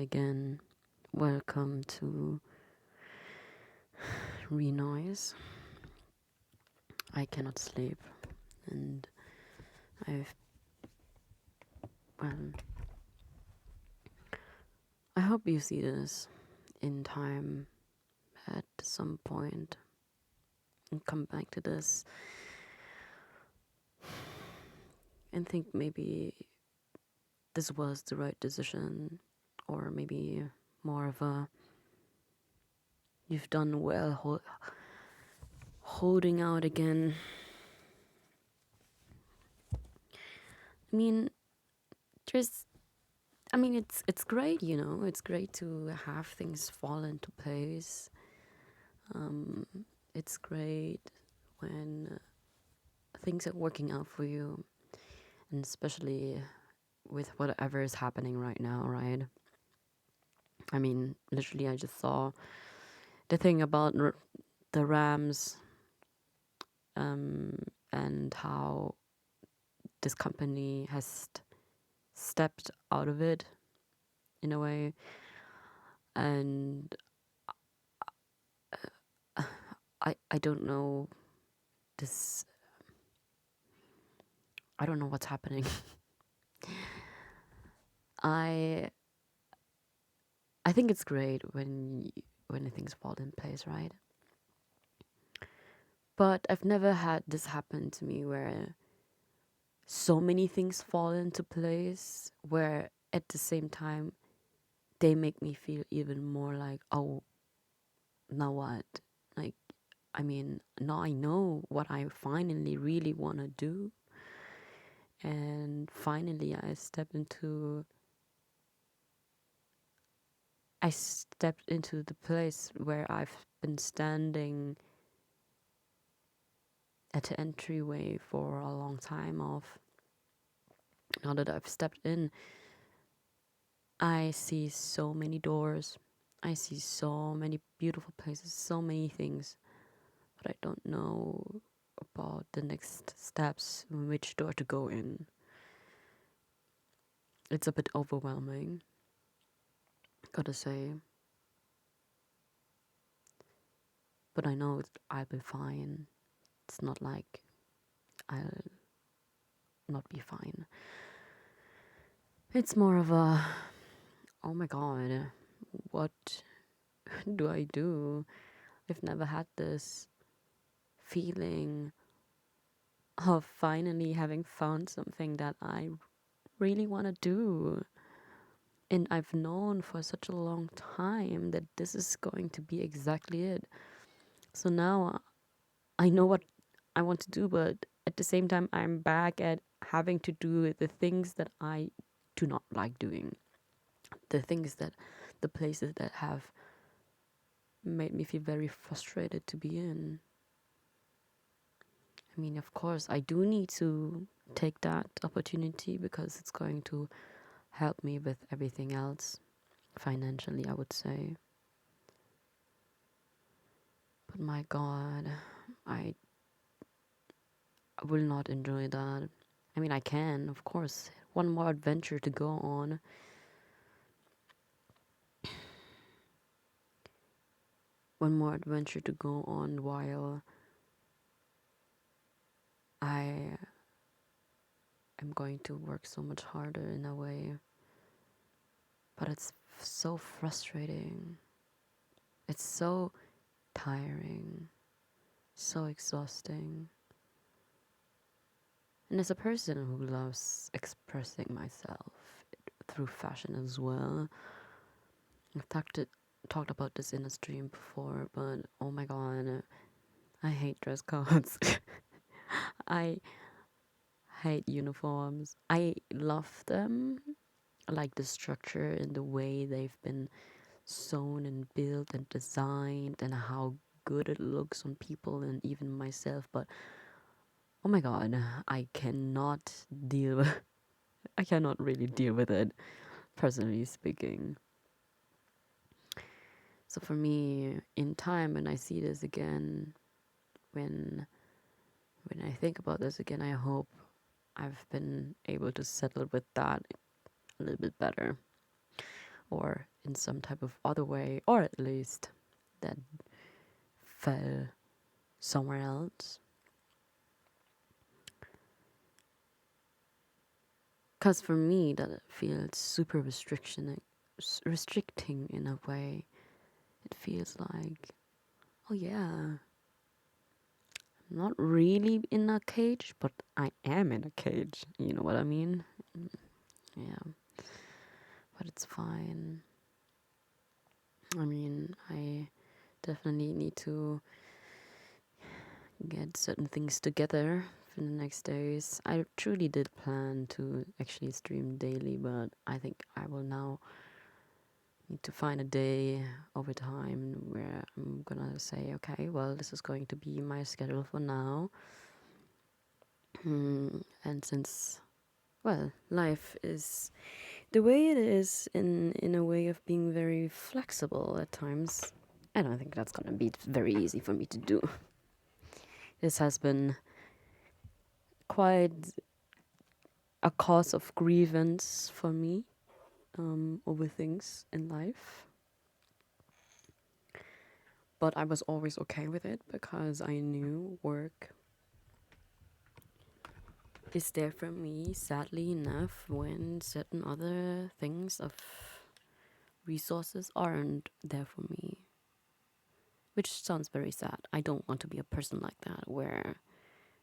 Again, welcome to noizze. I cannot sleep, and I've well, I hope you see this in time at some point and come back to this and think maybe this was the right decision, or maybe more of a you've done well holding out again. I mean, there's it's great, it's great to have things fall into place. Um, it's great when things are working out for you, and especially with whatever is happening right now, right? I mean, literally, I just saw the thing about the Rams, and how this company has stepped out of it in a way, and I don't know this. I don't know what's happening. I I think it's great when things fall in place, right? But I've never had this happen to me where so many things fall into place, where at the same time they make me feel even more like, oh, now what? Like, I mean, now I know what I finally really want to do, and finally I stepped into the place where I've been standing at the entryway for a long time of. Now that I've stepped in, I see so many doors. I see so many beautiful places, so many things, but I don't know about the next steps, which door to go in. It's a bit overwhelming, gotta say. But I know I'll be fine. It's not like I'll not be fine. It's more of a, oh my god, what do I do? I've never had this feeling of finally having found something that I really want to do. And I've known for such a long time that this is going to be exactly it. So now I know what I want to do, but at the same time, I'm back at having to do the things that I do not like doing. The places that have made me feel very frustrated to be in. I mean, of course, I do need to take that opportunity because it's going to help me with everything else financially, I would say. But my god, I will not enjoy that. I mean, I can, of course. One more adventure to go on. One more adventure to go on while I am going to work so much harder in a way. But it's so frustrating. It's so tiring. So exhausting. And as a person who loves expressing myself through fashion as well, I've talked about this in a stream before, but oh my god, I hate dress codes. I hate uniforms. I love them, like the structure and the way they've been sewn and built and designed and how good it looks on people and even myself. But oh my god, I cannot deal with I cannot really deal with it, personally speaking. So for me, in time, when I see this again, when I think about this again, I hope I've been able to settle with that a little bit better. or in some type of other way, or at least that fell somewhere else. Because for me, that feels super restricting in a way. It feels like, oh yeah, I'm not really in a cage, but I am in a cage. You know what I mean? Yeah, but it's fine. I mean, I definitely need to get certain things together for the next days. I truly did plan to actually stream daily, but I think I will now need to find a day over time where I'm gonna say, okay, well, this is going to be my schedule for now. And since, well, life is the way it is in a way of being very flexible at times, I don't think that's gonna be very easy for me to do. This has been quite a cause of grievance for me over things in life. But I was always okay with it because I knew work is there for me, sadly enough, when certain other things of resources aren't there for me. Which sounds very sad. I don't want to be a person like that where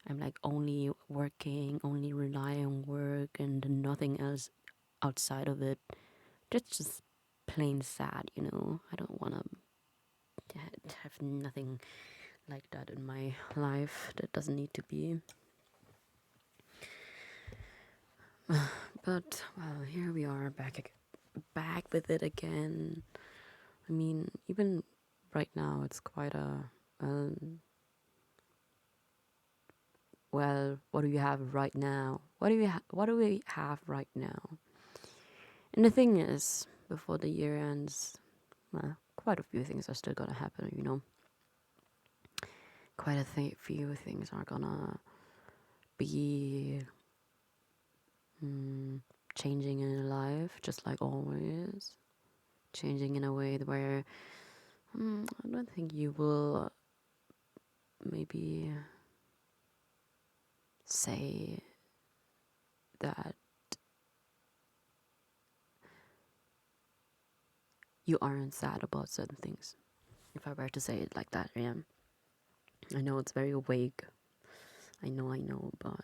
I'm like only working, only rely on work and nothing else outside of it. That's just plain sad, you know. I don't want to have nothing like that in my life. That doesn't need to be. But well, here we are back with it again. I mean, even right now, it's quite a well. What do you have right now? What do we have right now? And the thing is, before the year ends, well, quite a few things are still gonna happen. You know, quite a few things are gonna be changing in life, just like always. Changing in a way where I don't think you will maybe say that you aren't sad about certain things. If I were to say it like that, yeah. I know it's very vague. I know, but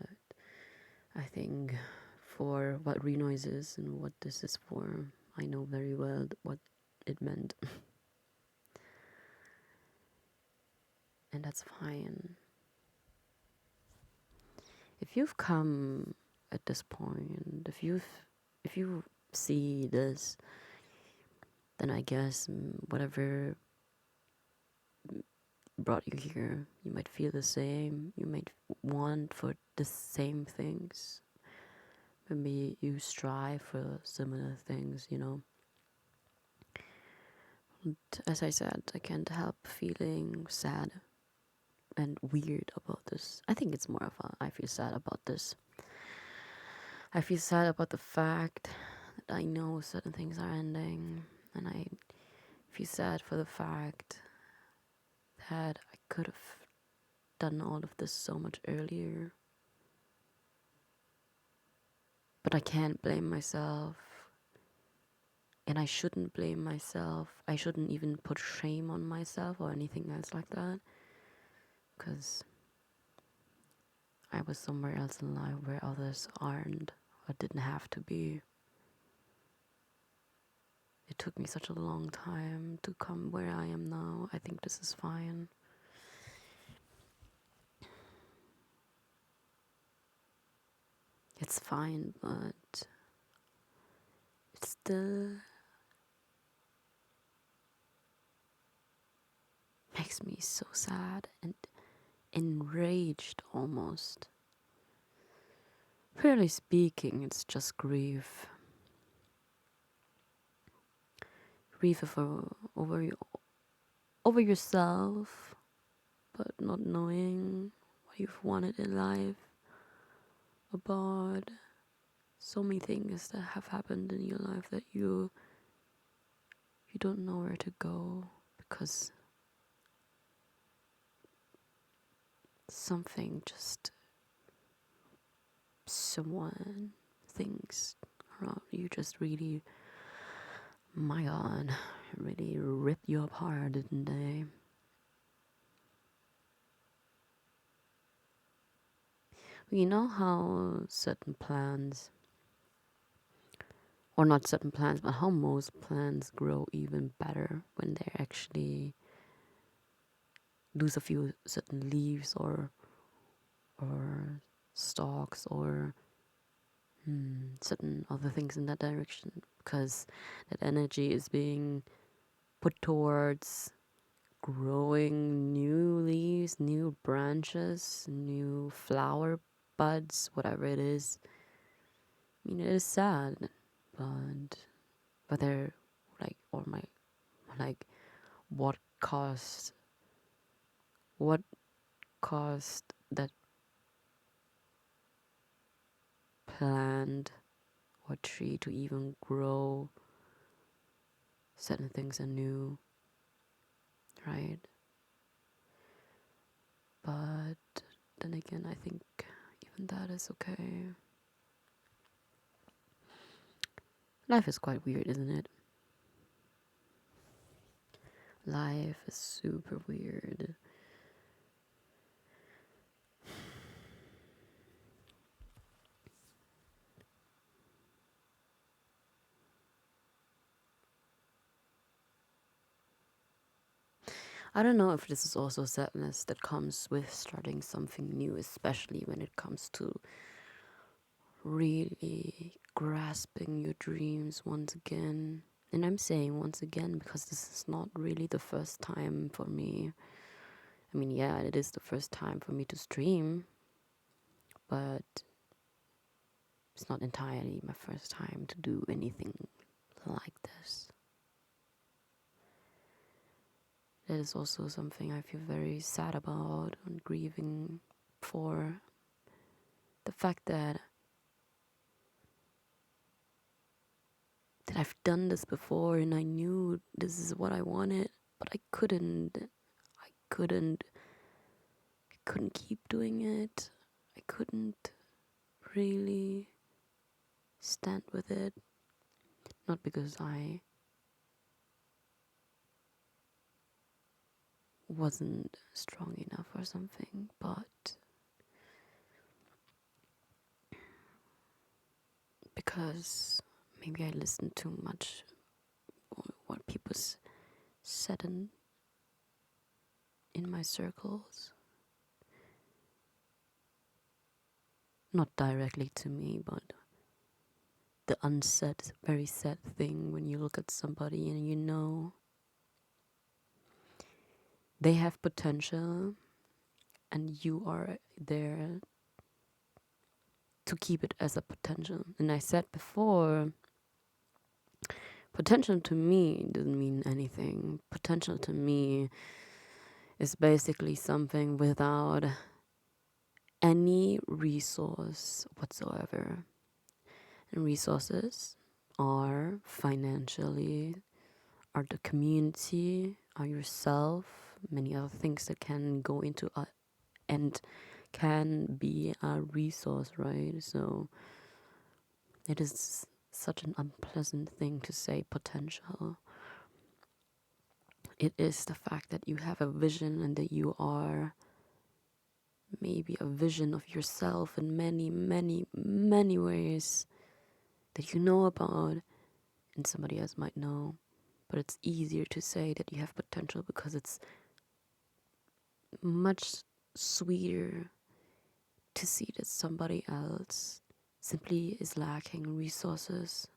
I think for what renoise is and what this is for, I know very well what it meant. And that's fine. If you've come at this point, if you see this, then I guess whatever brought you here, you might feel the same. You might want for the same things. Maybe you strive for similar things, you know. And as I said, I can't help feeling sad and weird about this. I think it's more of a I feel sad about this. I feel sad about the fact that I know certain things are ending, and I feel sad for the fact that I could have done all of this so much earlier. But I can't blame myself. And I shouldn't blame myself. I shouldn't even put shame on myself or anything else like that. Because I was somewhere else in life where others aren't or didn't have to be. It took me such a long time to come where I am now. I think this is fine. It's fine, but it still makes me so sad and enraged almost. Fairly speaking, it's just grief. Grief over yourself, but not knowing what you've wanted in life, about so many things that have happened in your life that you you don't know where to go because something, just someone, things around you just really, my God, really ripped you apart, didn't they? You know how certain plants, or not certain plants, but how most plants grow even better when they actually lose a few certain leaves or stalks or certain other things in that direction, because that energy is being put towards growing new leaves, new branches, new flower buds, whatever it is. I mean, it is sad, but they're like, or my, like, what caused, what caused that plant or tree to even grow certain things anew, right? But then again, I think even that is okay. Life is quite weird, isn't it? Life is super weird. I don't know if this is also sadness that comes with starting something new, especially when it comes to really grasping your dreams once again. And I'm saying once again because this is not really the first time for me. I mean, yeah, it is the first time for me to stream, but it's not entirely my first time to do anything like this. That is also something I feel very sad about and grieving for. The fact that I've done this before and I knew this is what I wanted, but I couldn't. I couldn't. I couldn't keep doing it. I couldn't really stand with it. Not because I wasn't strong enough or something, but because maybe I listened too much what people said in my circles. Not directly to me, but the unsaid, very sad thing when you look at somebody and you know they have potential and you are there to keep it as a potential. And I said before, potential to me doesn't mean anything. Potential to me is basically something without any resource whatsoever. And resources are financially, are the community, are yourself, many other things that can go into and can be a resource, right? So it is such an unpleasant thing to say potential. It is the fact that you have a vision and that you are maybe a vision of yourself in many, many, many ways that you know about and somebody else might know. But it's easier to say that you have potential because it's much sweeter to see that somebody else simply is lacking resources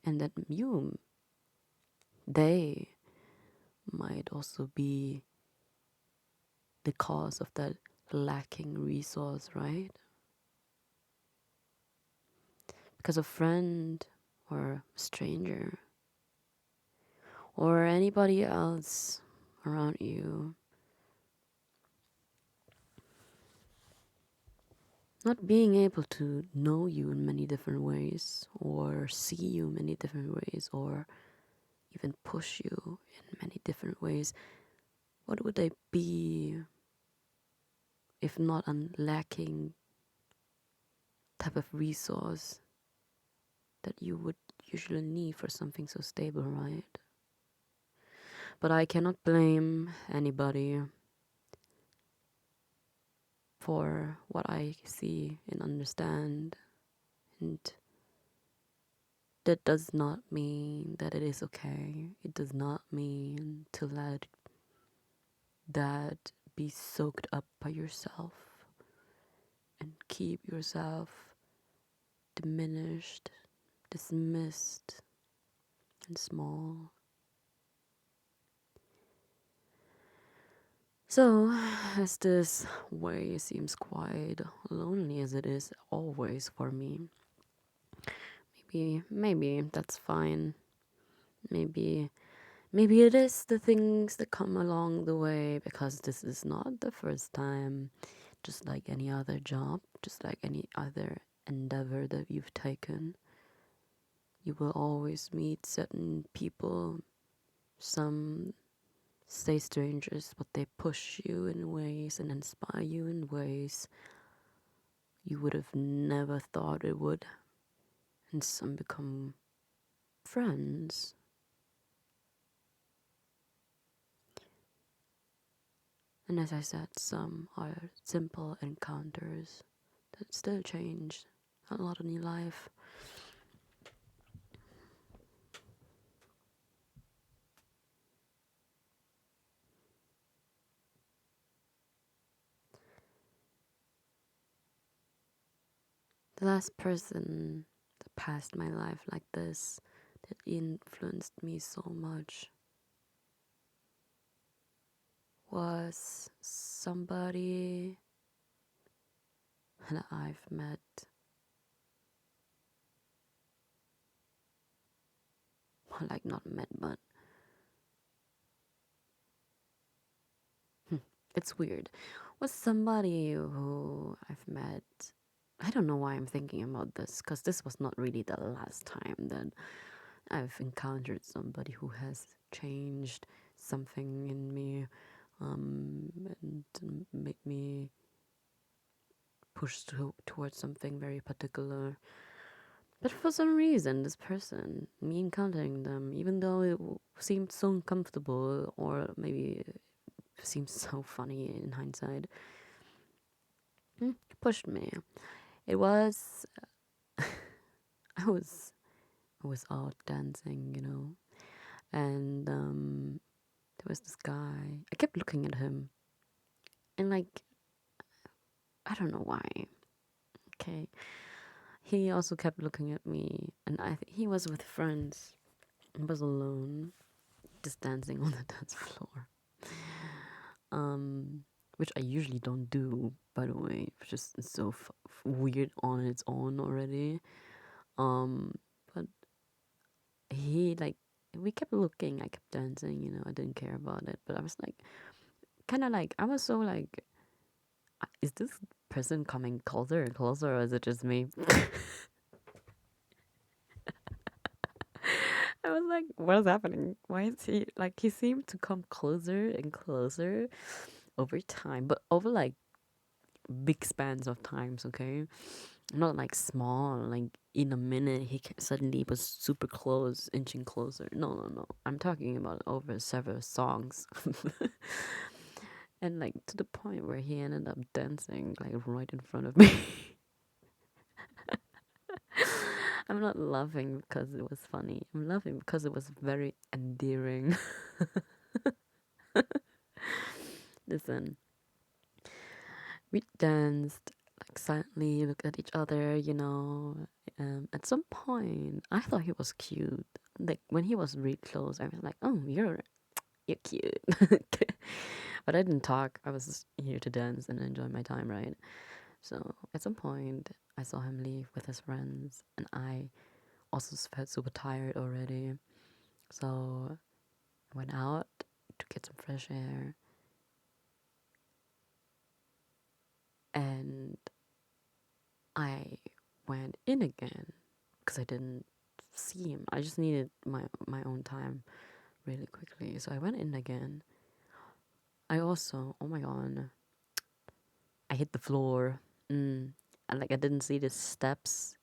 and that they might also be the cause of that lacking resource, right? Because a friend or a stranger or anybody else around you not being able to know you in many different ways or see you many different ways or even push you in many different ways, what would they be if not a lacking type of resource that you would usually need for something so stable, right? But I cannot blame anybody for what I see and understand. And that does not mean that it is okay. It does not mean to let that be soaked up by yourself and keep yourself diminished, dismissed, and small. So, as this way seems quite lonely as it is always for me, maybe that's fine. Maybe it is the things that come along the way, because this is not the first time. Just like any other job, just like any other endeavor that you've taken, you will always meet certain people. Some stay strangers, but they push you in ways and inspire you in ways you would have never thought it would. And some become friends. And as I said, some are simple encounters that still change a lot in your life. The last person that passed my life like this, that influenced me so much, was somebody that I've met. Well, like not met, but it's weird. Was somebody who I've met. I don't know why I'm thinking about this, because this was not really the last time that I've encountered somebody who has changed something in me, and made me push towards something very particular. But for some reason, this person, me encountering them, even though it seemed so uncomfortable, or maybe it seems so funny in hindsight, pushed me. It was, I was out dancing, and there was this guy. I kept looking at him, and like, I don't know why. Okay, he also kept looking at me, and he was with friends. I was alone, just dancing on the dance floor. Which I usually don't do, by the way. It's just so weird on its own already. But he like, we kept looking. I kept dancing. I didn't care about it. But I was like, kind of like, I was so like, is this person coming closer and closer, or is it just me? I was like, what is happening? Why is he like? He seemed to come closer and closer over time, but over like big spans of times, okay? Not like small, like in a minute he suddenly was super close, inching closer. No. I'm talking about over several songs. And like to the point where he ended up dancing like right in front of me. I'm not laughing because it was funny. I'm laughing because it was very endearing. Listen, we danced like silently, looked at each other. At some point, I thought he was cute. Like when he was really close, I was like, "Oh, you're cute." But I didn't talk. I was just here to dance and enjoy my time, right? So at some point, I saw him leave with his friends, and I also felt super tired already. So I went out to get some fresh air, and I went in again because I didn't see him. I just needed my own time really quickly. So I went in again. I also, oh my god, I hit the floor. And like I didn't see the steps,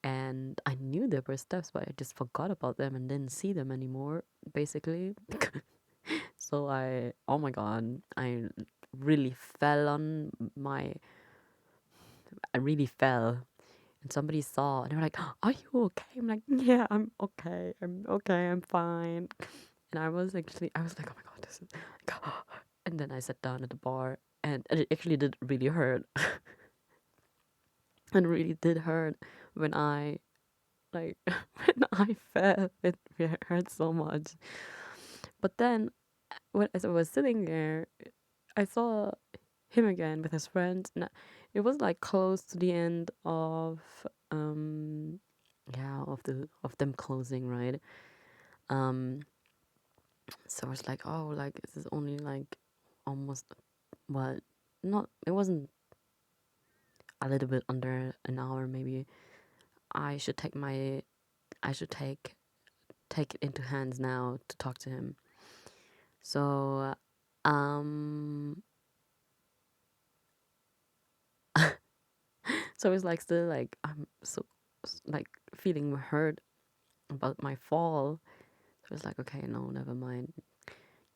and I knew there were steps, but I just forgot about them and didn't see them anymore, basically. So oh my god, I really fell on my, I really fell. And somebody saw, and they were like, "Are you okay?" I'm like, "Yeah, I'm okay. I'm okay. I'm fine." And I was like, "Oh my god, this is," and then I sat down at the bar, and it actually did really hurt. And really did hurt when I like when I fell. It hurt so much. But then, as I was sitting there, I saw him again with his friends, and it was like close to the end of um yeah, of them closing, right? um so I was like, oh, like this is only like almost, what, not, it wasn't, a little bit under an hour maybe. I should take my I should take it into hands now to talk to him. So um so it's like still like I'm so like feeling hurt about my fall. So it's like, okay, no, never mind,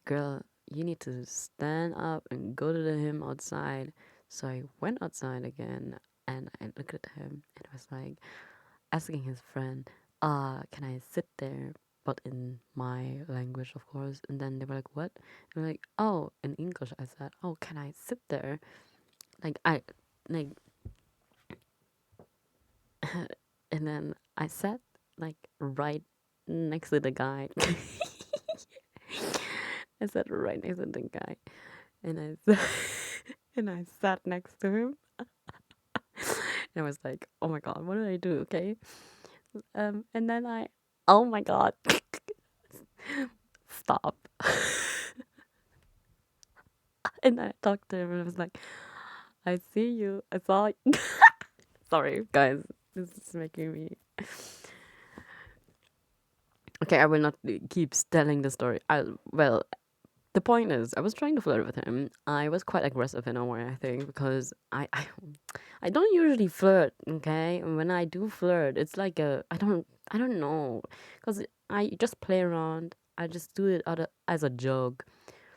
girl, you need to stand up and go to him outside. So I went outside again, and I looked at him, and I was like asking his friend, can I sit there? But in my language, of course. And then they were like, what? And I'm like, oh, in English. I said, oh, can I sit there? Like, like, and then I sat, like, right next to the guy. I sat right next to the guy. And and I sat next to him. And I was like, oh my god, what did I do? Okay. And then oh my god, stop. And I talked to him, and I was like, I see you. I saw you. Sorry, guys. This is making me. Okay, I will not keep telling the story. Well, the point is, I was trying to flirt with him. I was quite aggressive in a way, I think, because I don't usually flirt. Okay, and when I do flirt, it's like I don't know, because I just play around. I just do it as a joke.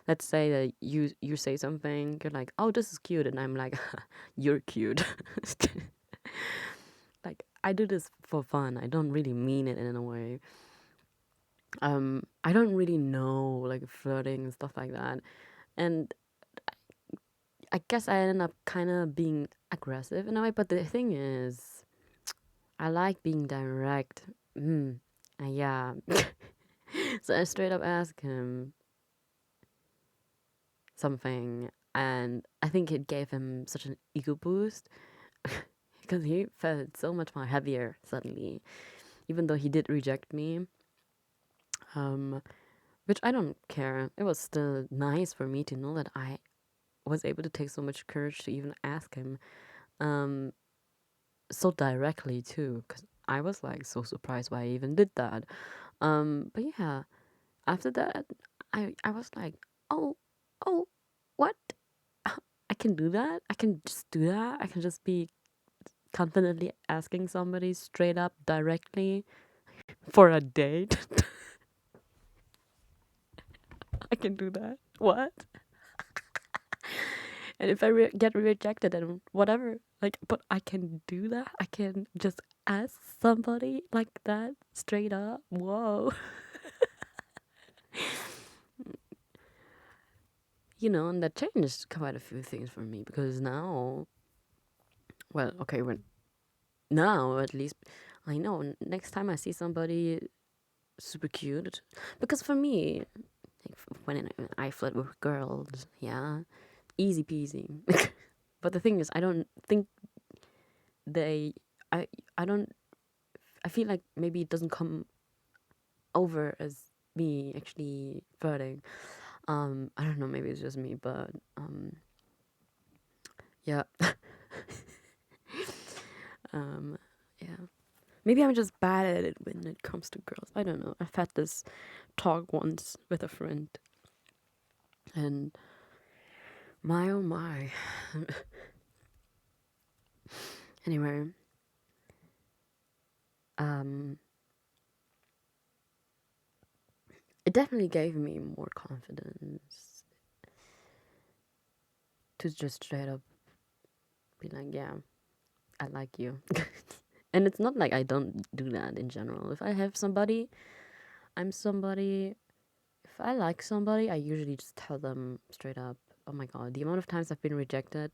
Let's say that you say something, you're like, oh, this is cute, and I'm like, you're cute. Like, I do this for fun. I don't really mean it in a way. I don't really know, like, flirting and stuff like that. And I guess I ended up kind of being aggressive in a way. But the thing is, I like being direct. Yeah. So I straight up asked him something, and I think it gave him such an ego boost because he felt so much more heavier suddenly, even though he did reject me. Um, which I don't care. It was still nice for me to know that I was able to take so much courage to even ask him, um, so directly too, because I was like so surprised why I even did that. But yeah, after that, I was like, oh, oh, what? I can do that. I can just do that. I can just be confidently asking somebody straight up directly for a date. I can do that. What? And if I get rejected, then whatever. Like, but I can do that. I can just ask somebody like that straight up. Whoa. And that changed quite a few things for me, because now, well, okay, now at least I know next time I see somebody super cute, because for me, like, when I flirt with girls, yeah, easy peasy. But the thing is, I don't think they, I, I don't, I feel like maybe it doesn't come over as me actually flirting. I don't know, maybe it's just me, but yeah. um, yeah. Maybe I'm just bad at it when it comes to girls. I don't know. I've had this talk once with a friend, and my oh my. Anyway, um, it definitely gave me more confidence to just straight up be like, yeah, I like you. And it's not like I don't do that in general. If I have somebody, I'm somebody. If I like somebody, I usually just tell them straight up. Oh my god, the amount of times I've been rejected.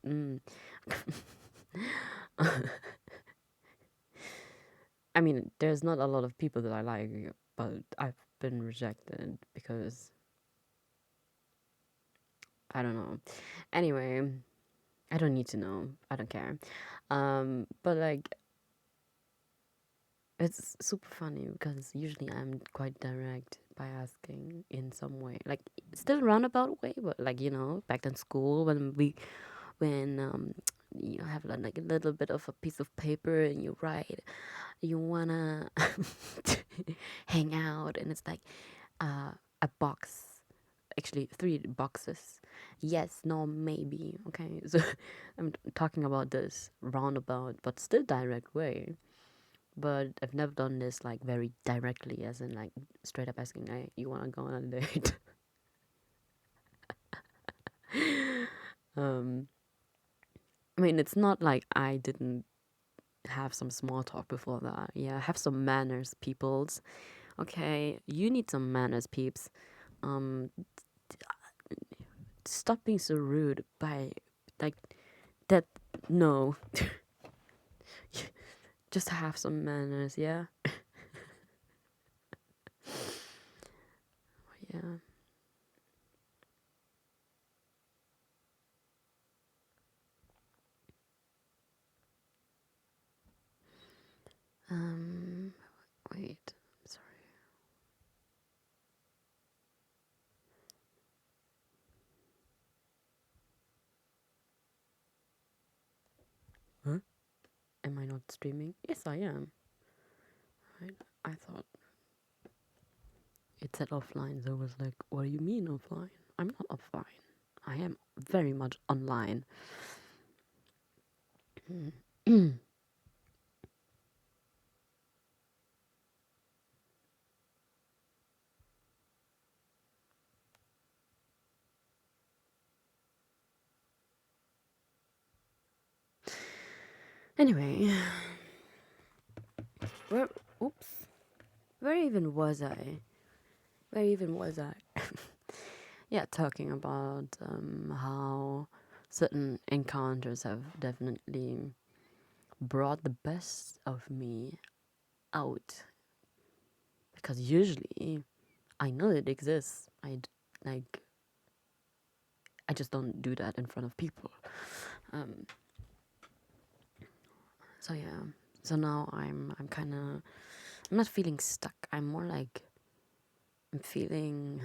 I mean, there's not a lot of people that I like, but I've been rejected because I don't know. Anyway, I don't need to know. I don't care. But like, it's super funny because usually I'm quite direct by asking in some way, like still roundabout way, but like back in school when you have like a little bit of a piece of paper and you write you wanna hang out, and it's like a box, actually 3 boxes, yes, no, maybe, okay. So I'm talking about this roundabout but still direct way, but I've never done this like very directly, as in like straight up asking, hey, you wanna go on a date? um I mean, it's not like I didn't have some small talk before that. Yeah, have some manners, peoples. Okay, you need some manners, peeps. Um, stop being so rude by like that. No, just have some manners. Yeah, yeah. Um, wait. Sorry. Huh? Am I not streaming? Yes, I am. Right. I thought it said offline, so I was like, "What do you mean offline? I'm not offline. I am very much online." Anyway, where? Oops. Where even was I? Where even was I? Yeah, talking about how certain encounters have definitely brought the best of me out. Because usually I know it exists. Like I just don't do that in front of people. Um, so yeah. So now I'm kind of, I'm not feeling stuck. I'm more like I'm feeling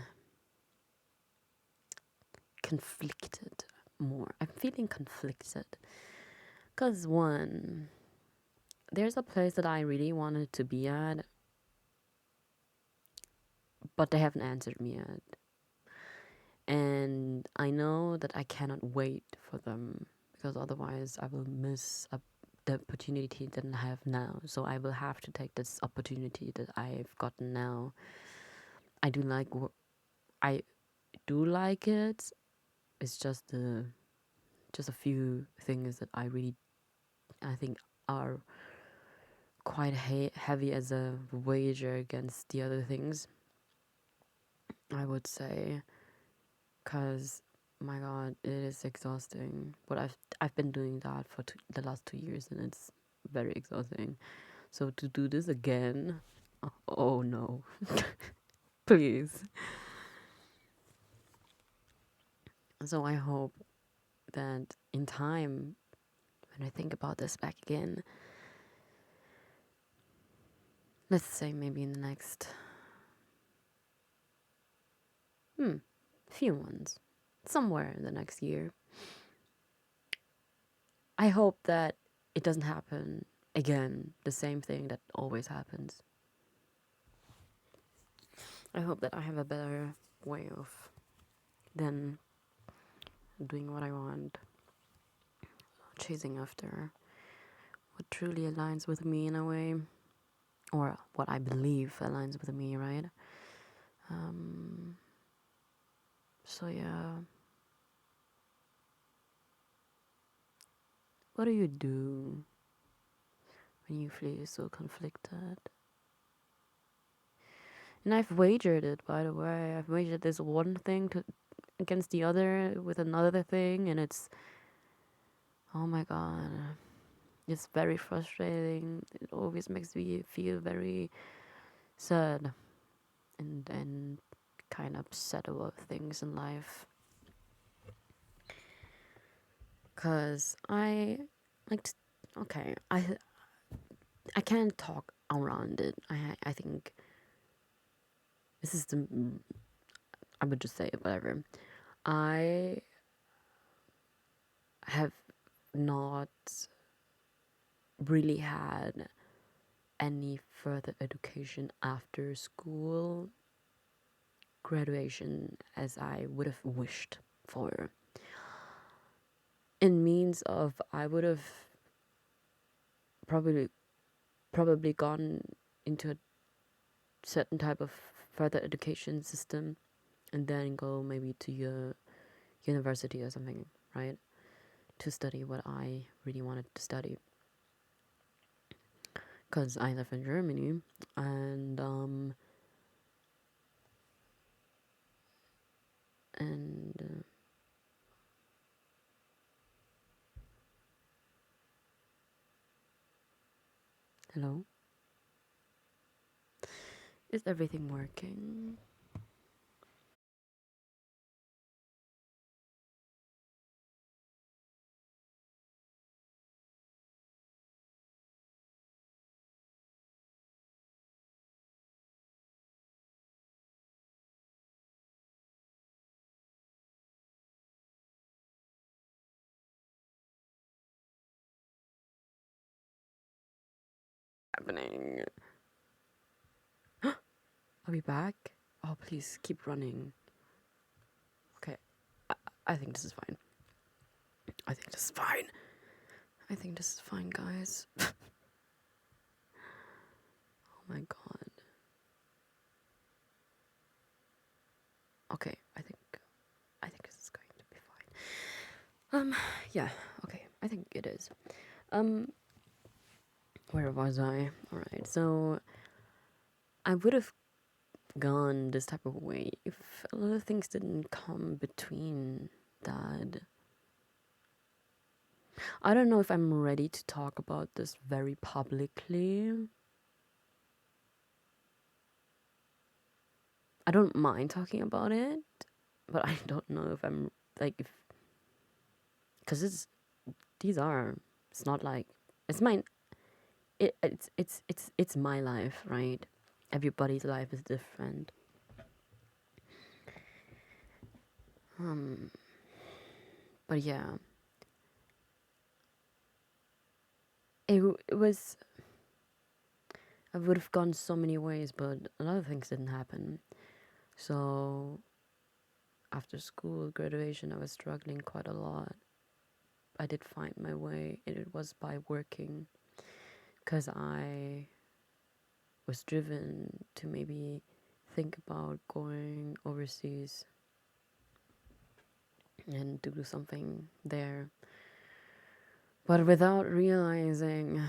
conflicted more. I'm feeling conflicted because one, there's a place that I really wanted to be at, but they haven't answered me yet. And I know that I cannot wait for them because otherwise I will miss the opportunity that I have now. So I will have to take this opportunity that I've gotten now. I do like I do like it. It's just a few things that I think are quite heavy as a wager against the other things, I would say, because my god, it is exhausting. But I've been doing that for the last 2 years, and it's very exhausting. So to do this again, oh no, please. So I hope that in time, when I think about this back again, let's say maybe in the next few months, somewhere in the next year, I hope that it doesn't happen again, the same thing that always happens. I hope that I have a better way of then doing what I want, chasing after what truly aligns with me in a way, or what I believe aligns with me, right? So yeah, what do you do when you feel so conflicted? And I've wagered it, by the way. I've wagered this one thing against the other with another thing, and it's, oh my god, it's very frustrating. It always makes me feel very sad and kind of upset about things in life. Cause I like, okay, I can't talk around it. I think this is the, I would just say it, whatever. I have not really had any further education after school graduation as I would have wished for. In means of I would have probably gone into a certain type of further education system and then go maybe to your university or something, right? To study what I really wanted to study. Because I live in Germany and hello? Is everything working? Happening? Are we back? Oh, please keep running. Okay, I think this is fine. I think this is fine. I think this is fine, guys. Oh my god. Okay, I think this is going to be fine. Yeah, okay, I think it is. Where was I? Alright, so I would have gone this type of way if a lot of things didn't come between that. I don't know if I'm ready to talk about this very publicly. I don't mind talking about it, but I don't know if I'm like if because it's not like it's mine. It's my life, right? Everybody's life is different. But yeah, it was. I would have gone so many ways, but a lot of things didn't happen. So after school graduation, I was struggling quite a lot. I did find my way, and it was by working, because I was driven to maybe think about going overseas and do something there. But without realizing,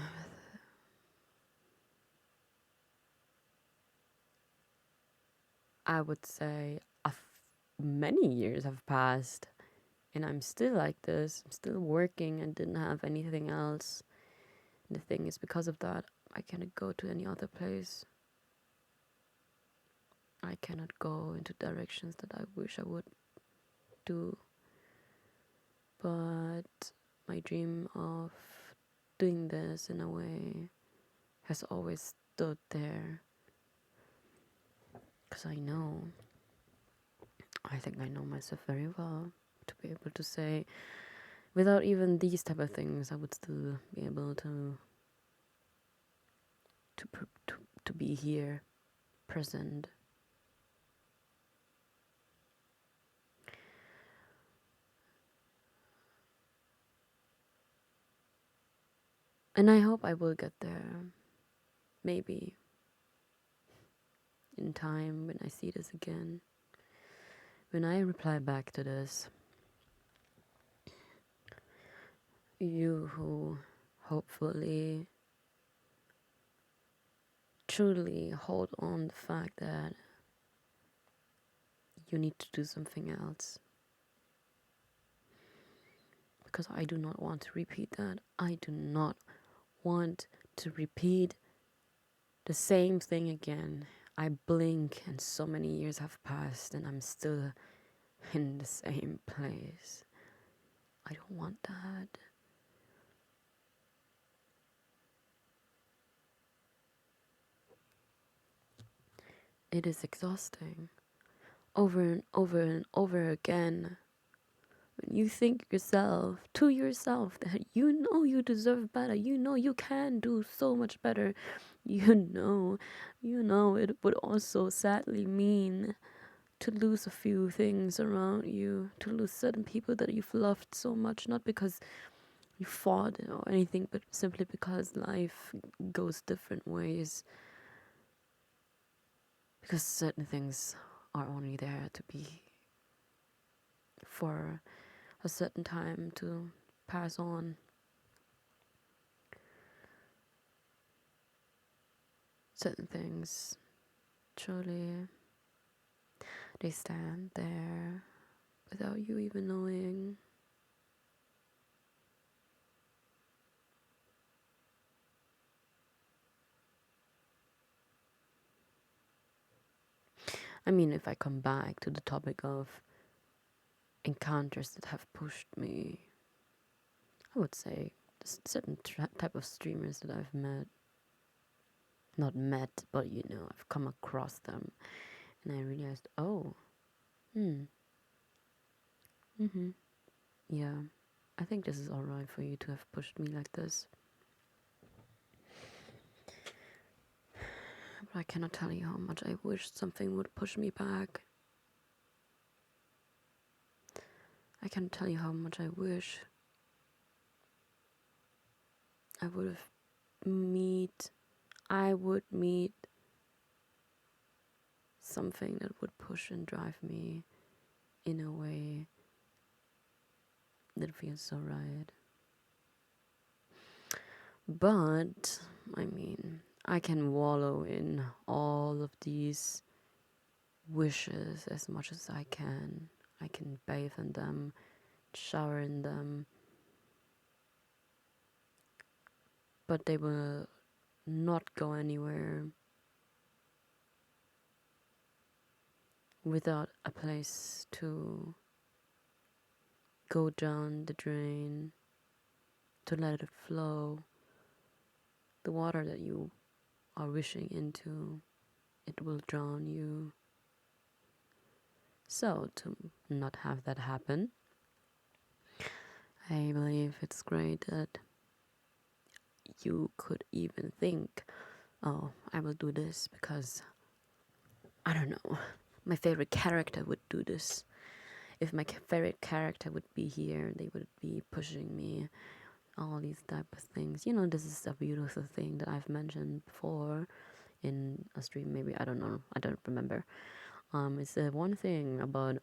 I would say many years have passed and I'm still like this. I'm still working and didn't have anything else. And the thing is, because of that, I cannot go to any other place. I cannot go into directions that I wish I would do. But my dream of doing this in a way has always stood there. Because I think I know myself very well to be able to say, without even these type of things, I would still be able to to be here, present. And I hope I will get there. Maybe in time when I see this again. When I reply back to this, you who hopefully truly hold on the fact that you need to do something else. Because I do not want to repeat that. I do not want to repeat the same thing again. I blink and so many years have passed and I'm still in the same place. I don't want that. It is exhausting. Over and over and over again. When you think to yourself that you know you deserve better, you know you can do so much better, you know it would also sadly mean to lose a few things around you, to lose certain people that you've loved so much, not because you fought or anything, but simply because life goes different ways. Because certain things are only there to be for a certain time to pass on. Certain things, truly, they stand there without you even knowing. I mean, if I come back to the topic of encounters that have pushed me, I would say certain type of streamers that I've met. Not met, but I've come across them. And I realized, oh, yeah, I think this is alright for you to have pushed me like this. But I cannot tell you how much I wish something would push me back. I can't tell you how much I wish I would meet something that would push and drive me in a way that feels so right. But, I mean, I can wallow in all of these wishes as much as I can. I can bathe in them, shower in them, but they will not go anywhere without a place to go down the drain, to let it flow. The water that you are wishing into, it will drown you. So, to not have that happen, I believe it's great that you could even think, oh, I will do this because, I don't know, my favorite character would do this. If my favorite character would be here, they would be pushing me, all these type of things. This is a beautiful thing that I've mentioned before in a stream, maybe, I don't know, I don't remember. It's the one thing about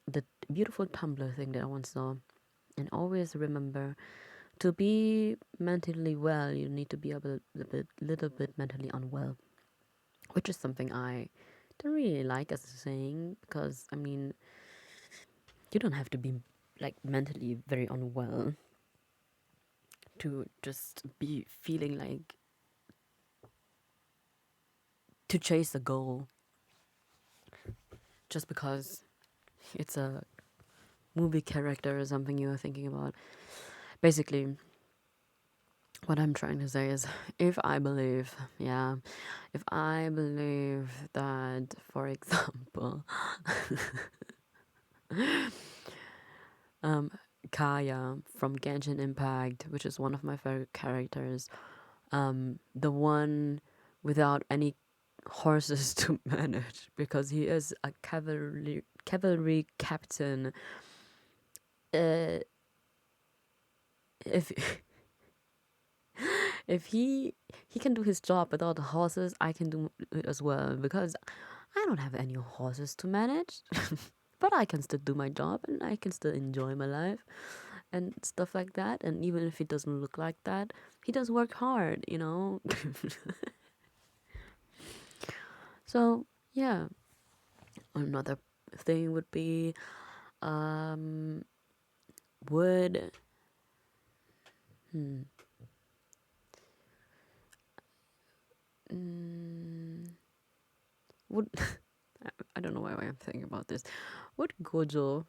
the beautiful Tumblr thing that I once saw, and always remember, to be mentally well, you need to be a little bit mentally unwell, which is something I don't really like as a saying, because, I mean, you don't have to be, like, mentally very unwell to just be feeling like to chase a goal just because it's a movie character or something you are thinking about. Basically, what I'm trying to say is, if I believe that, for example, Kaya from Genshin Impact, which is one of my favorite characters, the one without any horses to manage because he is a cavalry captain. Uh, if if he can do his job without the horses, I can do it as well because I don't have any horses to manage. But I can still do my job and I can still enjoy my life and stuff like that. And even if he doesn't look like that, he does work hard, you know. So yeah, another thing would be um would hmm, mm, would I don't know why I'm thinking about this. Would Gojo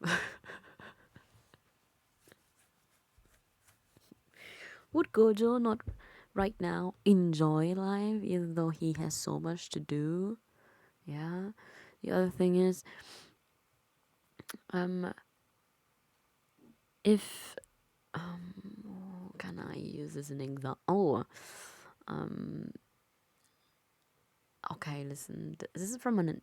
would Gojo not right now enjoy life even though he has so much to do? Yeah. The other thing is, um, if can I use as an example? Oh, um, okay. Listen, this is from an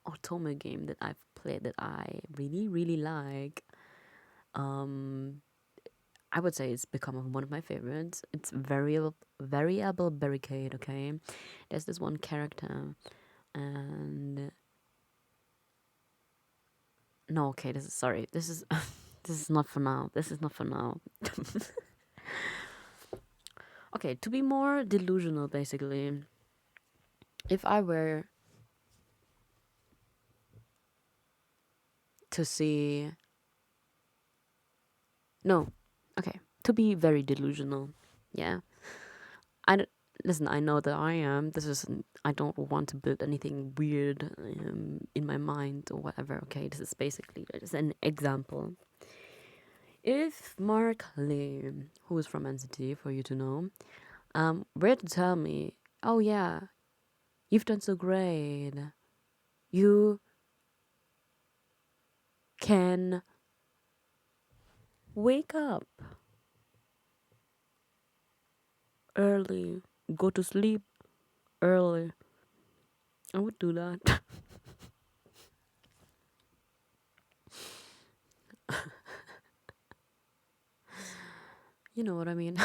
Otome game that I've played that I really really like. Um, I would say it's become one of my favorites. It's variable barricade. Okay, there's this one character, and no, okay, this is sorry. This is this is not for now. This is not for now. Okay, to be more delusional, basically, if I were to see, no, okay, to be very delusional, yeah. I d- Listen. I know that I am. I don't want to build anything weird in my mind or whatever. Okay, this is basically just an example. If Mark Lee, who is from NCT, for you to know, were to tell me, "Oh yeah, you've done so great. You can wake up early, go to sleep early." I would do that. You know what I mean?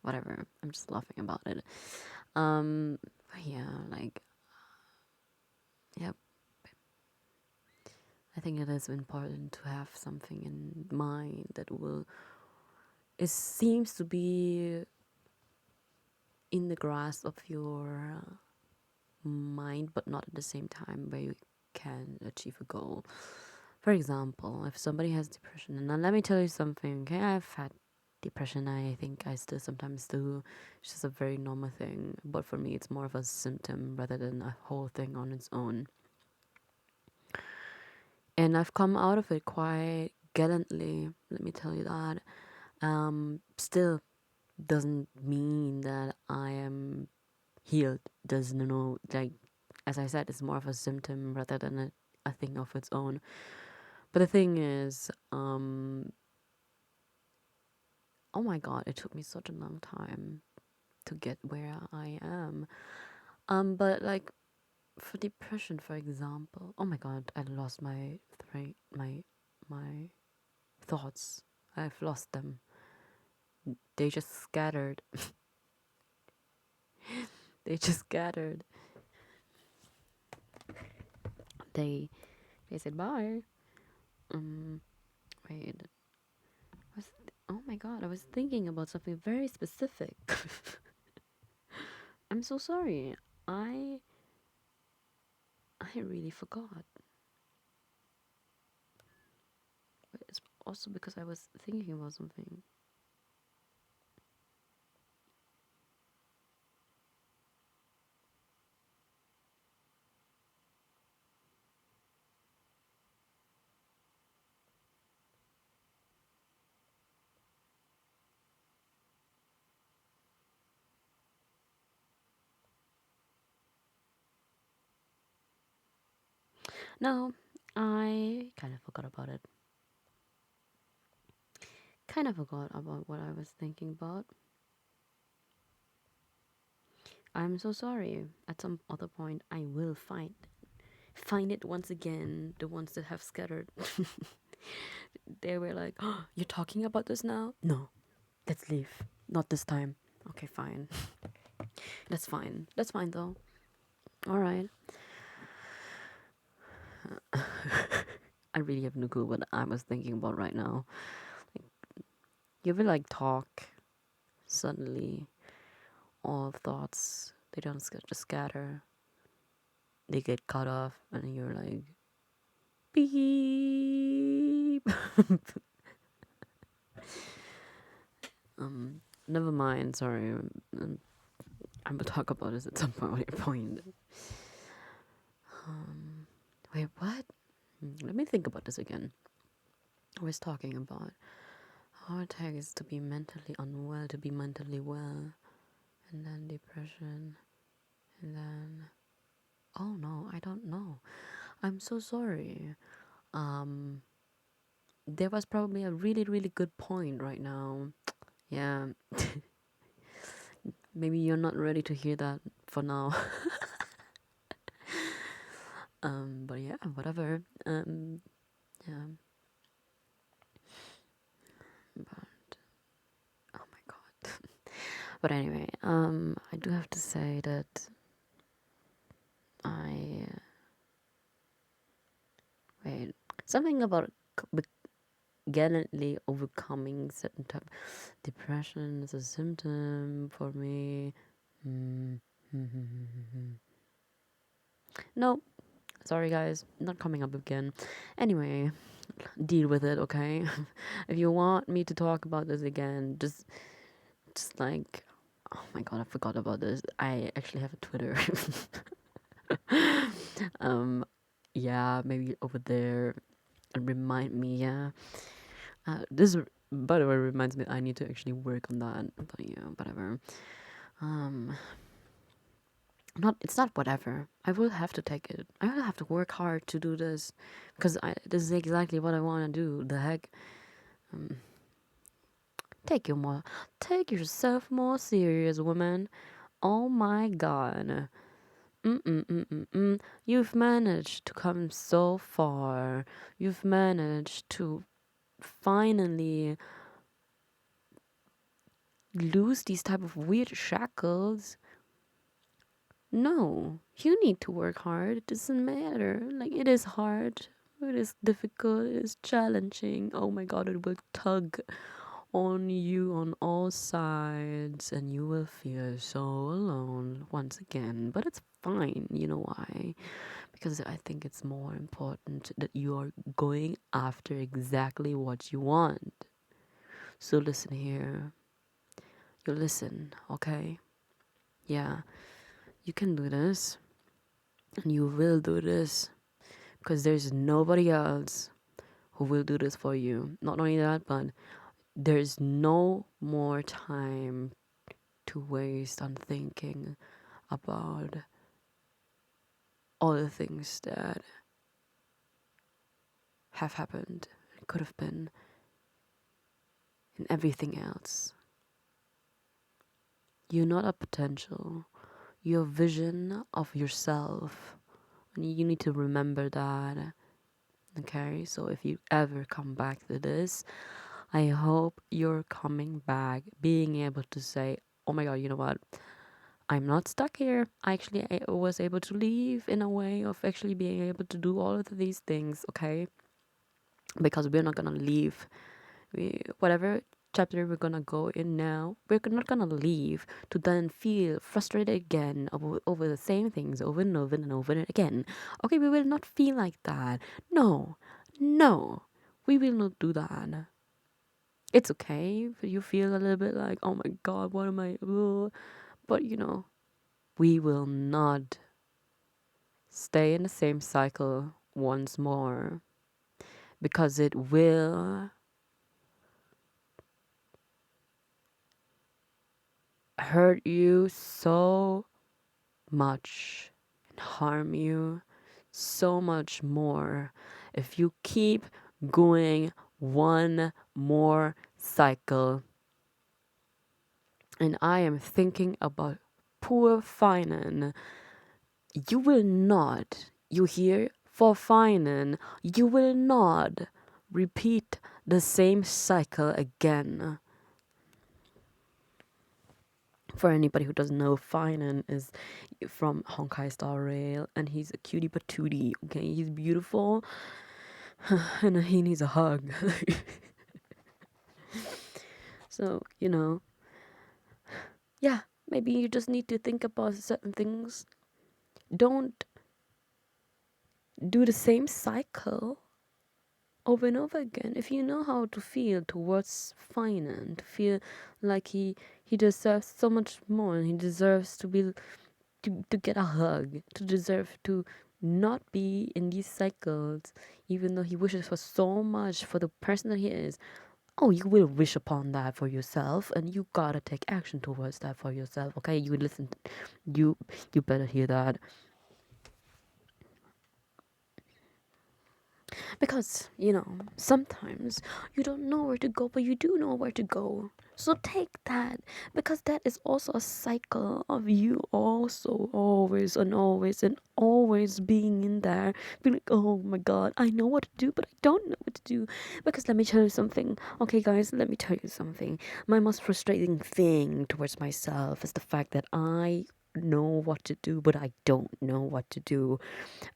Whatever. I'm just laughing about it. Yeah, like, yep. I think it is important to have something in mind that will. It seems to be in the grasp of your mind, but not at the same time where you can achieve a goal. For example, if somebody has depression, and now let me tell you something, okay? I've had depression. I think I still sometimes do. It's just a very normal thing. But for me, it's more of a symptom rather than a whole thing on its own. And I've come out of it quite gallantly, let me tell you that. Still doesn't mean that I am healed. Doesn't know, like, as I said, it's more of a symptom rather than a thing of its own. But the thing is, oh my god, it took me such a long time to get where I am. But like for depression, for example, oh my god, I lost my thoughts. I've lost them. They just scattered. They just scattered. They they said bye. Um, wait. Oh my god, I was thinking about something very specific. I'm so sorry. I I really forgot. But it's also because I was thinking about something. No, I kind of forgot about it. Kind of forgot about what I was thinking about. I'm so sorry. At some other point, I will find it once again. The ones that have scattered, they were like, oh, "You're talking about this now? No, let's leave. Not this time." Okay, fine. That's fine. That's fine though. All right. I really have no clue what I was thinking about right now. You ever like talk suddenly, all thoughts they don't just scatter. They get cut off, and you're like, beep. Never mind. Sorry. I will talk about this at some point. Wait, what? Let me think about this again. I was talking about how it takes to be mentally unwell to be mentally well, and then depression, and then oh no, I don't know. I'm so sorry. Um, there was probably a really really good point right now. Yeah, maybe you're not ready to hear that for now. But yeah, whatever. Yeah, but oh my god. But anyway, I do have to say that I wait something about gallantly overcoming certain type of depression is a symptom for me. Mm. No, sorry guys, not coming up again. Anyway, deal with it, okay? If you want me to talk about this again, just like, oh my god, I forgot about this. I actually have a Twitter. um, yeah, maybe over there and remind me. Yeah, this by the way reminds me I need to actually work on that. But yeah, whatever. Um, not it's not whatever. I will have to take it. I will have to work hard to do this because this is exactly what I want to do. The heck. Um, take yourself more serious, woman. Oh my god. You've managed to come so far. You've managed to finally lose these type of weird shackles. No, you need to work hard. It doesn't matter. Like, it is hard. It is difficult. It is challenging. Oh my god, it will tug on you on all sides, and you will feel so alone once again. But it's fine. You know why? Because I think it's more important that you are going after exactly what you want. So listen here. You listen, okay? Yeah, you can do this, and you will do this, because there's nobody else who will do this for you. Not only that, but there's no more time to waste on thinking about all the things that have happened, could have been, and everything else. You're not a potential. Your vision of yourself. And you need to remember that. Okay, so if you ever come back to this, I hope you're coming back being able to say, oh my god, you know what? I'm not stuck here. I was able to leave in a way of actually being able to do all of these things, okay? Because we're not gonna leave. Whatever chapter we're gonna go in now, we're not gonna leave to then feel frustrated again over the same things over and over and over again. Okay, we will not feel like that. No, no, we will not do that. It's okay if you feel a little bit like, oh my god, what am I? Ugh. But we will not stay in the same cycle once more because it will hurt you so much and harm you so much more if you keep going one more cycle. And I am thinking about poor finance. You will not, you hear? For finance, you will not repeat the same cycle again. For anybody who doesn't know, Finan is from Honkai Star Rail, and he's a cutie patootie. Okay, he's beautiful, and he needs a hug. So yeah, maybe you just need to think about certain things. Don't do the same cycle over and over again. If you know how to feel towards Finan, to feel like he deserves so much more, and he deserves to be to get a hug, to deserve to not be in these cycles, even though he wishes for so much for the person that he is. Oh, you will wish upon that for yourself, and you gotta take action towards that for yourself. Okay, you listen, you better hear that. Because, sometimes you don't know where to go, but you do know where to go. So take that, because that is also a cycle of you also always and always and always being in there. Being like, oh my god, I know what to do, but I don't know what to do. Because let me tell you something. Okay, guys, let me tell you something. My most frustrating thing towards myself is the fact that I know what to do, but I don't know what to do.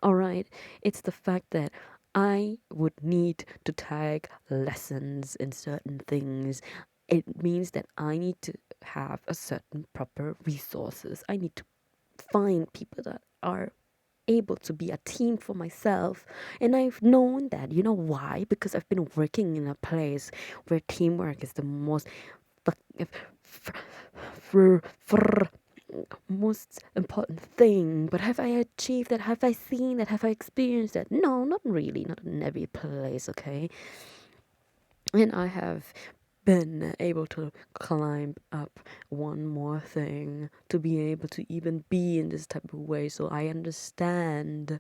All right, it's the fact that I would need to take lessons in certain things. It means that I need to have a certain proper resources. I need to find people that are able to be a team for myself. And I've known that. You know why? Because I've been working in a place where teamwork is the most most important thing. But have I achieved that? Have I seen that? Have I experienced that? No, not really. Not in every place, okay? And I have been able to climb up one more thing to be able to even be in this type of way. So I understand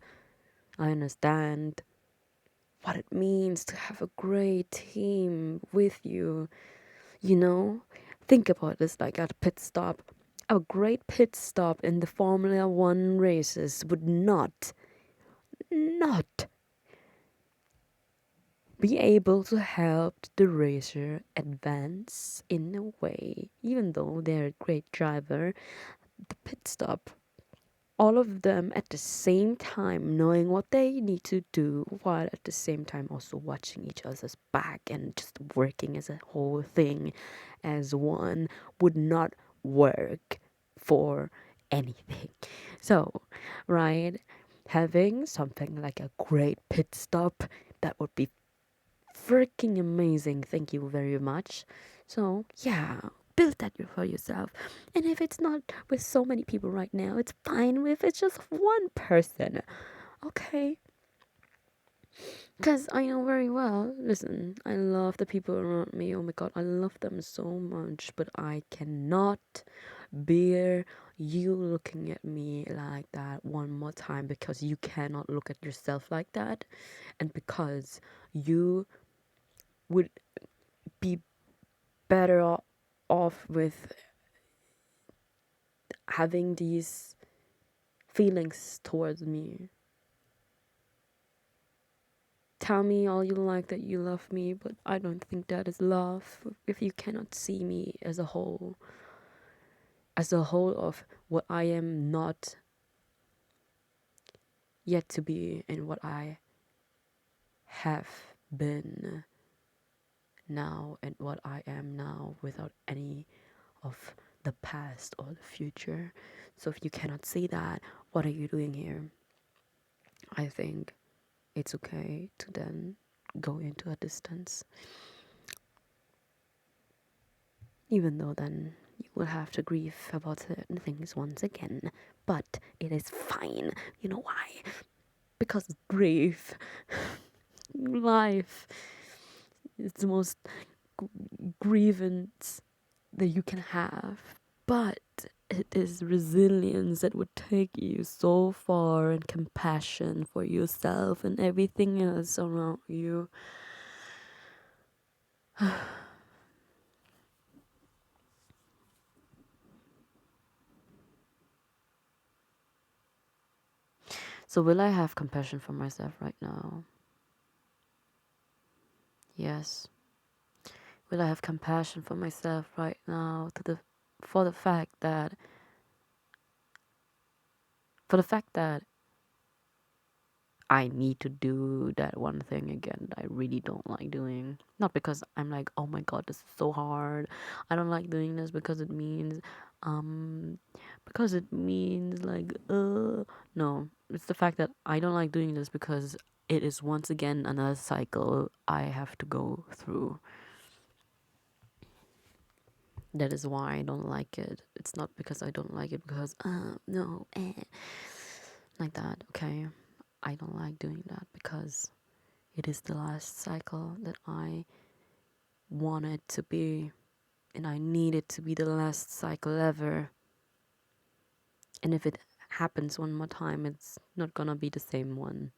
what it means to have a great team with you. Think about this like at a pit stop. A great pit stop in the Formula One races would not be able to help the racer advance in a way. Even though they're a great driver, the pit stop, all of them at the same time knowing what they need to do, while at the same time also watching each other's back and just working as a whole thing as one, would not work for anything. So, right, having something like a great pit stop, that would be freaking amazing. Thank you very much. So, yeah, build that for yourself. And if it's not with so many people right now, it's fine if it's just one person. Okay? Because I know very well, listen, I love the people around me. Oh my god, I love them so much. But I cannot bear you looking at me like that one more time, because you cannot look at yourself like that. And because you would be better off with having these feelings towards me. Tell me all you like that you love me, but I don't think that is love if you cannot see me as a whole of what I am not yet to be and what I have been now and what I am now, without any of the past or the future. So if you cannot see that, what are you doing here? I think it's okay to then go into a distance. Even though then you will have to grieve about certain things once again. But it is fine. You know why? Because grief, life, is the most grievance that you can have. But it is resilience that would take you so far, and compassion for yourself and everything else around you. So, will I have compassion for myself right now? Yes. Will I have compassion for myself right now for the fact that for the fact that I need to do that one thing again that I really don't like doing. Not because I'm like, oh my god, this is so hard. I don't like doing this um because it means like no. It's the fact that I don't like doing this because it is once again another cycle I have to go through. That is why I don't like it. It's not because I don't like it because no like that, okay? I don't like doing that because it is the last cycle that I wanted to be, and I need it to be the last cycle ever. And if it happens one more time, it's not gonna be the same one.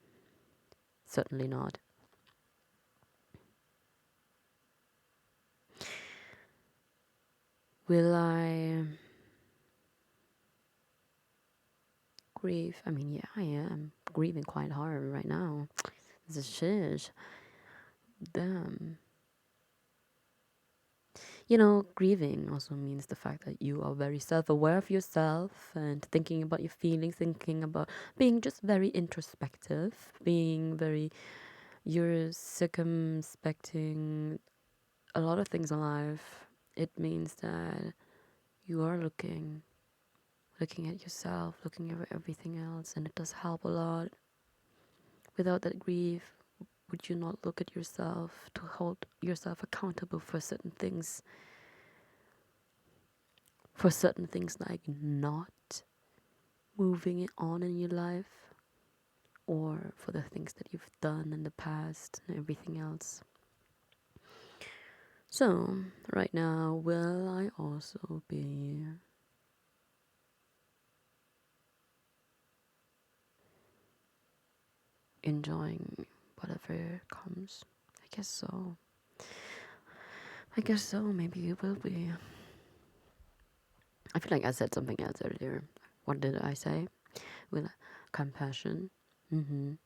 Certainly not. Will I grieve? I mean, yeah, I am grieving quite hard right now. This is shish. Damn. You know, grieving also means the fact that you are very self aware of yourself and thinking about your feelings, thinking about being just very introspective, being very, you're circumspecting a lot of things in life. It means that you are looking at yourself, looking at everything else, and it does help a lot. Without that grief, would you not look at yourself to hold yourself accountable for certain things? For certain things like not moving it on in your life, or for the things that you've done in the past and everything else. So, right now, will I also be enjoying whatever comes? I guess so. I guess so. Maybe it will be. I feel like I said something else earlier. What did I say? With compassion. I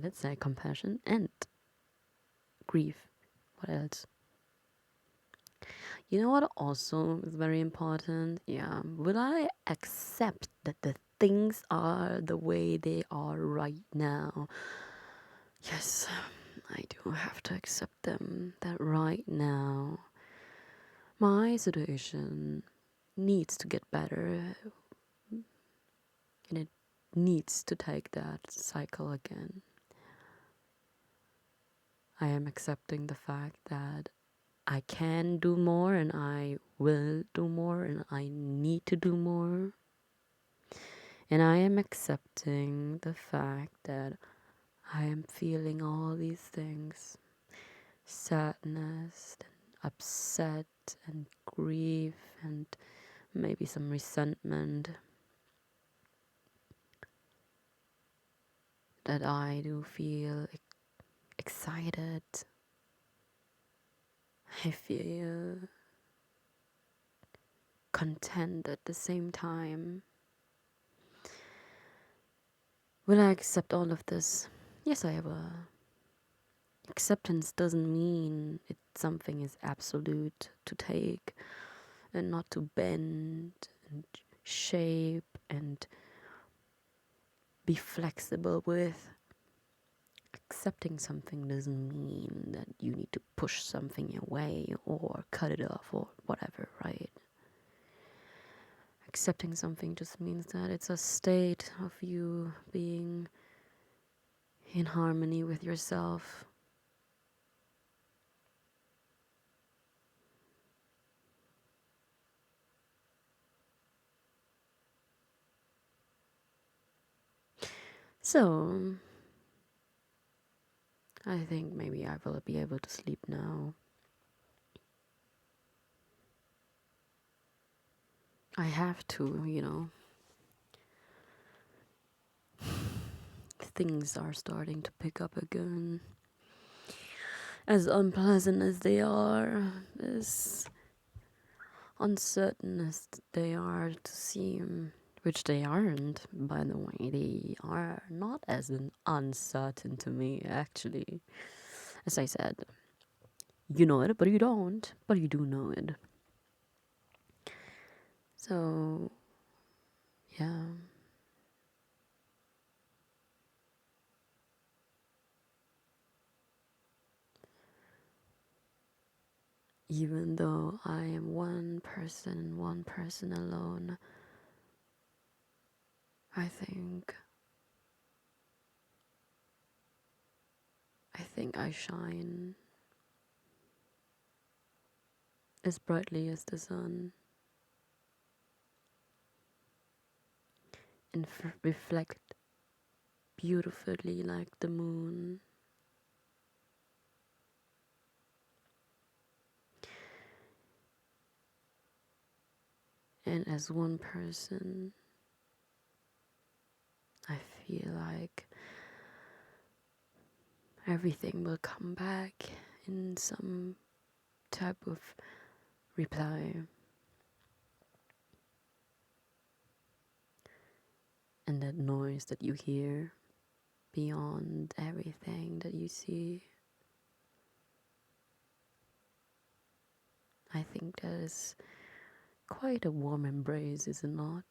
did say compassion and grief. What else? You know what also is very important? Yeah. Will I accept that the things are the way they are right now? Yes, I do have to accept them. That right now, my situation needs to get better and it needs to take that cycle again. I am accepting the fact that I can do more and I will do more and I need to do more. And I am accepting the fact that I am feeling all these things, sadness and upset and grief and maybe some resentment, that I do feel excited. I feel content at the same time. Will I accept all of this? Yes, I will. Acceptance doesn't mean something is absolute to take and not to bend and shape and be flexible with. Accepting something doesn't mean that you need to push something away or cut it off or whatever, right? Accepting something just means that it's a state of you being in harmony with yourself. So, I think maybe I will be able to sleep now. I have to, you know. Things are starting to pick up again. As unpleasant as they are, as uncertain as they are to seem, which they aren't, by the way. They are not as uncertain to me, actually. As I said, you know it, but you don't, but you do know it. So, yeah. Even though I am one person alone, I think I shine as brightly as the sun and reflect beautifully like the moon. And as one person, I feel like everything will come back in some type of reply. And that noise that you hear beyond everything that you see, I think that is quite a warm embrace, is it not?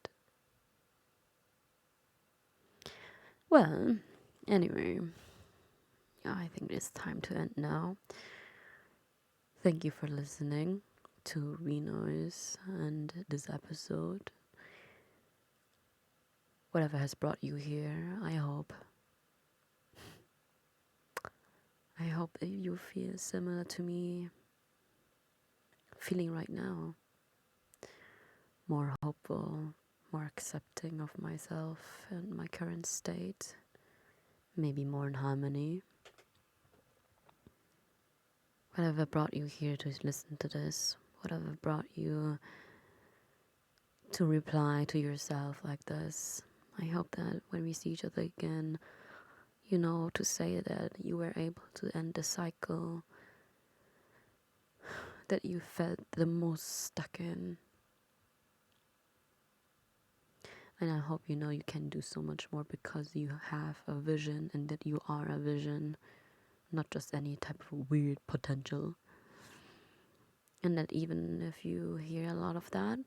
Well, anyway, I think it's time to end now. Thank you for listening to Renoise and this episode. Whatever has brought you here, I hope that you feel similar to me feeling right now. More hopeful, more accepting of myself and my current state. Maybe more in harmony. Whatever brought you here to listen to this, whatever brought you to reply to yourself like this, I hope that when we see each other again, you know, to say that you were able to end the cycle that you felt the most stuck in. And I hope you know you can do so much more because you have a vision and that you are a vision, not just any type of weird potential. And that even if you hear a lot of that,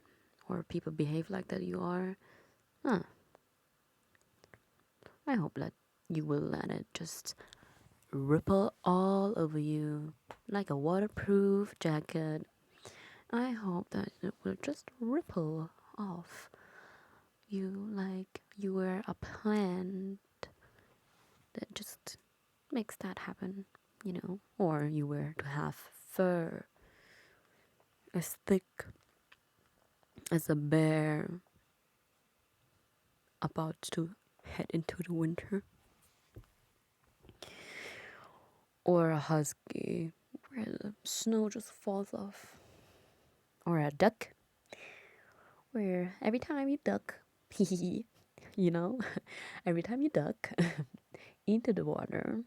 or people behave like that you are, I hope that you will let it just ripple all over you like a waterproof jacket. I hope that it will just ripple off you like you were a plant that just makes that happen, you know, or you were to have fur as thick as a bear about to head into the winter, or a husky where the snow just falls off, or a duck where every time you duck, you know, every time you duck into the water,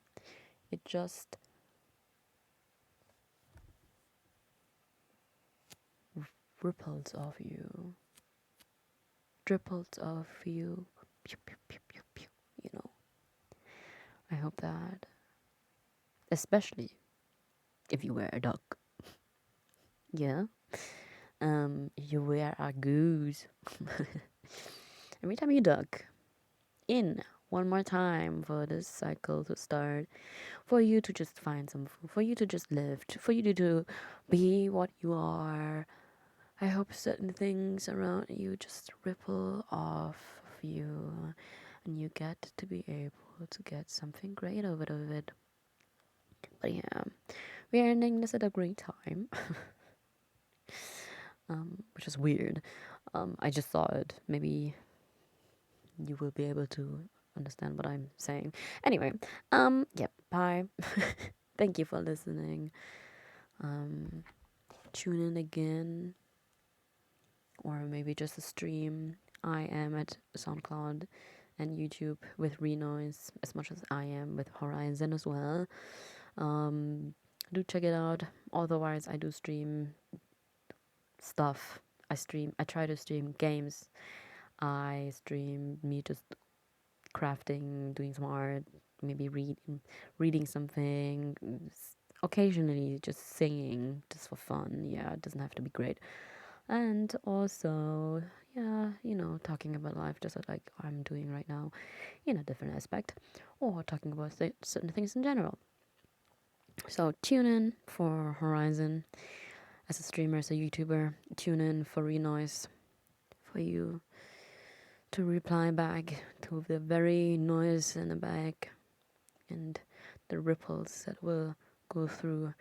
it just ripples off you, dripples off you, pew, pew, pew, pew, pew, you know. I hope that, especially if you wear a duck, yeah, you wear a goose. Every time you duck in one more time for this cycle to start, for you to just find some food, for you to just live, for you to be what you are. I hope certain things around you just ripple off of you and you get to be able to get something great out of it. But yeah, we are ending this at a great time. Which is weird. I just saw it. Maybe you will be able to understand what I'm saying. Anyway, yep, bye. Thank you for listening. Tune in again, or maybe just a stream. I am at SoundCloud and YouTube with Renoise as much as I am with Horizon as well. Do check it out. Otherwise, I do stream stuff. I try to stream games. I stream me just crafting, doing some art, maybe reading something, occasionally just singing just for fun. Yeah, it doesn't have to be great. And also, yeah, talking about life just like I'm doing right now in a different aspect, or talking about certain things in general. So tune in for Horizon as a streamer, as a YouTuber. Tune in for Renoise, for you to reply back to the very noise in the back and the ripples that will go through,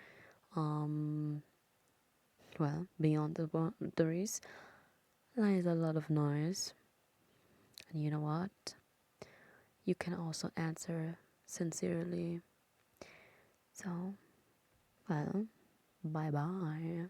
well, beyond the boundaries lies a lot of noise. And you know what? You can also answer sincerely. So, well, bye bye.